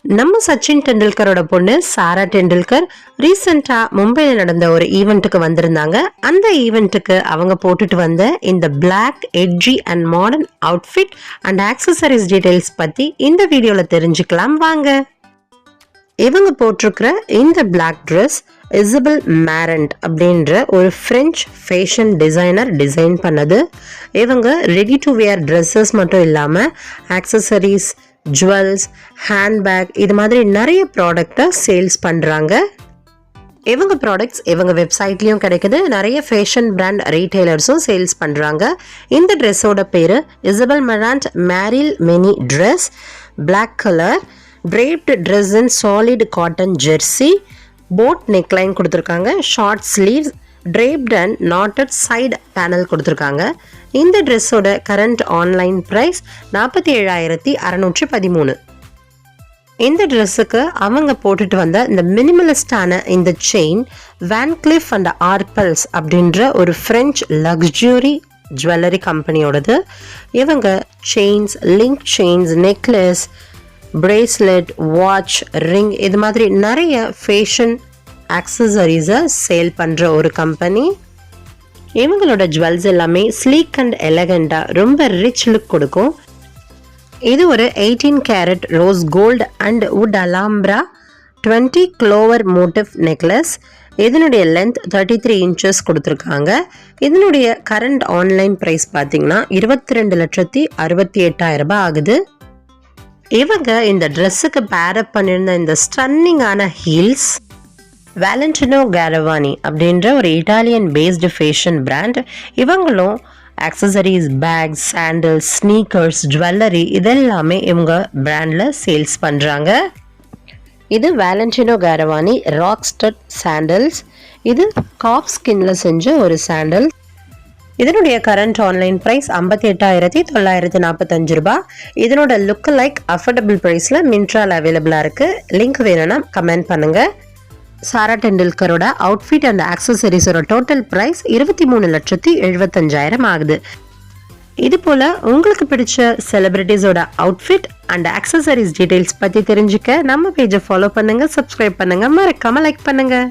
நம்ம சச்சின் டெண்டுல்கரோட பொண்ணு சாரா டெண்டுல்கர் ரீசெண்டா மும்பைல நடந்த ஒரு ஈவெண்ட்டுக்கு வந்திருந்தாங்க. அந்த ஈவெண்ட்டுக்கு அவங்க போட்டுட்டு வந்த இந்த black edgy and modern outfit and accessories details பத்தி இந்த வீடியோல தெரிஞ்சுக்கலாம் வாங்க. இவங்க போட்டிருக்கிற இந்த பிளாக் ட்ரெஸ் இசபெல் மேரண்ட் அப்படின்ற ஒரு பிரெஞ்சு ஃபேஷன் டிசைனர் டிசைன் பண்ணது. இவங்க ரெடி டு வியர் ட்ரெஸ்ஸஸ் மட்டும் இல்லாமல் ஆக்சசரிஸ், ஜுவல்ஸ், ஹேண்ட்பேக் இது மாதிரி நிறைய ப்ராடக்டை சேல்ஸ் பண்ணுறாங்க. இவங்க ப்ராடக்ட்ஸ் இவங்க வெப்சைட்லேயும் கிடைக்குது. நிறைய ஃபேஷன் பிராண்ட் ரீட்டைலர்ஸும் சேல்ஸ் பண்ணுறாங்க. இந்த ட்ரெஸ்ஸோட பேர் Isabel Marant Meryl mini dress. Black colour draped dress in solid cotton jersey, boat neckline கொடுத்துருக்காங்க, short sleeves, draped and knotted side panel கொடுத்துருக்காங்க. இந்த ட்ரெஸ்ஸோட கரண்ட் ஆன்லைன் ப்ரைஸ் 47,613. இந்த ட்ரெஸ்ஸுக்கு அவங்க போட்டுட்டு வந்த இந்த மினிமலிஸ்டான இந்த chain Van Cleef and Arpels அப்படின்ற ஒரு ஃப்ரெஞ்ச் லக்ஸுரி ஜுவல்லரி கம்பெனியோடது. இவங்க chains, link chains, necklace, bracelet, watch, ring இது மாதிரி நிறைய ஃபேஷன் ஆக்சசரிஸை சேல் பண்ணுற ஒரு கம்பெனி. இவங்களோட ஜுவல்ஸ் எல்லாமே ஸ்லீக் அண்ட் எலகண்டாக ரொம்ப ரிச் லுக் கொடுக்கும். இது ஒரு 18 carat rose gold and wood Alhambra 20 clover motif necklace. இதனுடைய லென்த் 33 இன்ச்சஸ் கொடுத்துருக்காங்க. இதனுடைய கரண்ட் ஆன்லைன் ப்ரைஸ் பார்த்தீங்கன்னா 22,68,000 ரூபாய் ஆகுது. இவங்க இந்த ட்ரெஸ்ஸுக்கு பேரப் பண்ணியிருந்த இந்த ஸ்டன்னிங்கான ஹீல்ஸ் வேலண்டினோ கேரவானி அப்படின்ற ஒரு இட்டாலியன் பேஸ்டு ஃபேஷன் பிராண்ட். இவங்களும் accessories, bags, sandals, sneakers, jewellery இதெல்லாமே இவங்க பிராண்டில் சேல்ஸ் பண்ணுறாங்க. இது வேலண்டினோ கேரவானி ராக்ஸ்டட் சாண்டல்ஸ். இது காஃப் ஸ்கின்ல செஞ்ச ஒரு சாண்டல். இதனுடைய கரண்ட் ஆன்லைன் ப்ரைஸ் 58,945 ரூபாய். இதனோட லுக் லைக் அஃபோர்டபுள் ப்ரைஸில் மின்ட்ரால் அவைலபிளாக இருக்குது. லிங்க் வேணும்னா கமெண்ட் பண்ணுங்கள். சாரா டெண்டுல்கரோட அவுட்ஃபிட் அண்ட் ஆக்சசரிஸோட டோட்டல் ப்ரைஸ் 23,75,000 ஆகுது. இது போல் உங்களுக்கு பிடிச்ச செலிபிரிட்டிஸோட அவுட்ஃபிட் அண்ட் ஆக்சசரிஸ் டீடைல்ஸ் பற்றி தெரிஞ்சுக்க நம்ம பேஜை ஃபாலோ பண்ணுங்கள், சப்ஸ்கிரைப் பண்ணுங்கள், மறக்காமல் லைக் பண்ணுங்கள்.